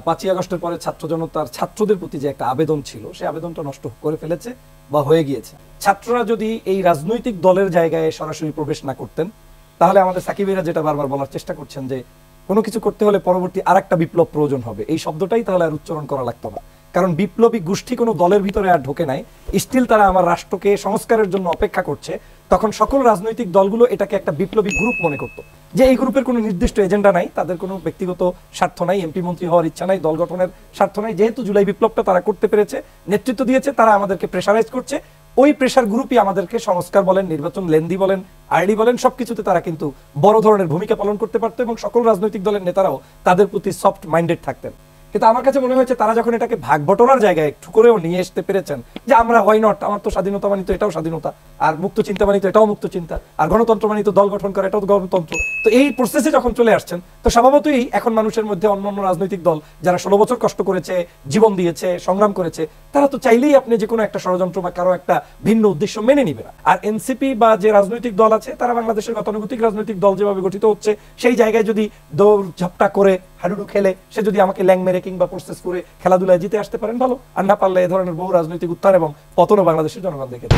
5ই আগস্টের পরে ছাত্র জনতার ছাত্রদের প্রতি যে একটা আবেদন ছিল সেই আবেদনটা নষ্ট করে ফেলেছে বা হয়ে গিয়েছে। ছাত্ররা যদি এই রাজনৈতিক দলের জায়গায় সরাসরি প্রবেশ না করতেন তাহলে আমাদের সাকিবেরা যেটা বারবার বলার চেষ্টা করছেন যে কোনো কিছু করতে হলে পরবর্তী আরেকটা বিপ্লব প্রয়োজন হবে, এই শব্দটাই তাহলে আর উচ্চারণ করা লাগতো না। কারণ বিপ্লবী গোষ্ঠী কোনো দলের ভিতরে আর ঢোকে নাই, স্টিল তারা আমার রাষ্ট্রকে সংস্কারের জন্য অপেক্ষা করছে। তখন সকল রাজনৈতিক দলগুলো এটাকে একটা বিপ্লবী গ্রুপ মনে করতো, যে এই গ্রুপের কোনো নির্দিষ্ট এজেন্ডা নাই, তাদের কোনো ব্যক্তিগত স্বার্থ নাই, এমপি মন্ত্রী হওয়ার ইচ্ছা নাই, দল গঠনের স্বার্থ নাই। যেহেতু জুলাই বিপ্লবটা তারা করতে পেরেছে, নেতৃত্ব দিয়েছে, তারা আমাদেরকে প্রেসারাইজ করছে, ওই প্রেসার গ্রুপই আমাদেরকে সংস্কার বলেন, নির্বাচন লেন্দি বলেন, আর্লি বলেন, সবকিছুতে তারা কিন্তু বড় ধরনের ভূমিকা পালন করতে পারতো এবং সকল রাজনৈতিক দলের নেতারাও তাদের প্রতি সফট মাইন্ডেড থাকতেন। কিন্তু আমার কাছে মনে হয়েছে তারা যখন এটাকে ভাগ বটনার জায়গায় একটু করেও নিয়ে আসতে পেরেছেন, যে আমরা হোয়াই নট, আমার তো স্বাধীনতা মানিত এটাও স্বাধীনতা, আর মুক্ত চিন্তা মানিত এটাও মুক্ত চিন্তা, আর গণতন্ত্র মানিত দল গঠন করে এটাও গণতন্ত্র, তো এই প্রসেসে যখন চলে আসছেন তো স্বভাবতই এখন মানুষের মধ্যে অন্যান্য রাজনৈতিক দল যারা 16 বছর কষ্ট করেছে, জীবন দিয়েছে, সংগ্রাম করেছে, তারা তো চাইলেই আপনি যে কোনো একটা ষড়যন্ত্র বা কারো একটা ভিন্ন উদ্দেশ্য মেনে নিবে না। আর এনসিপি বা যে রাজনৈতিক দল আছে তারা বাংলাদেশের গতানুগতিক রাজনৈতিক দল যেভাবে গঠিত হচ্ছে সেই জায়গায় যদি দৌড় ঝাপটা করে হাডুডু খেলে সে যদি আমাকে ল্যাং মেরে কিংবা প্রসেস করে খেলাধুলায় জিতে আসতে পারেন ভালো, আর না পারলে এ ধরনের বহু রাজনৈতিক উত্থান এবং পতনও বাংলাদেশের জনগণ দেখেছে।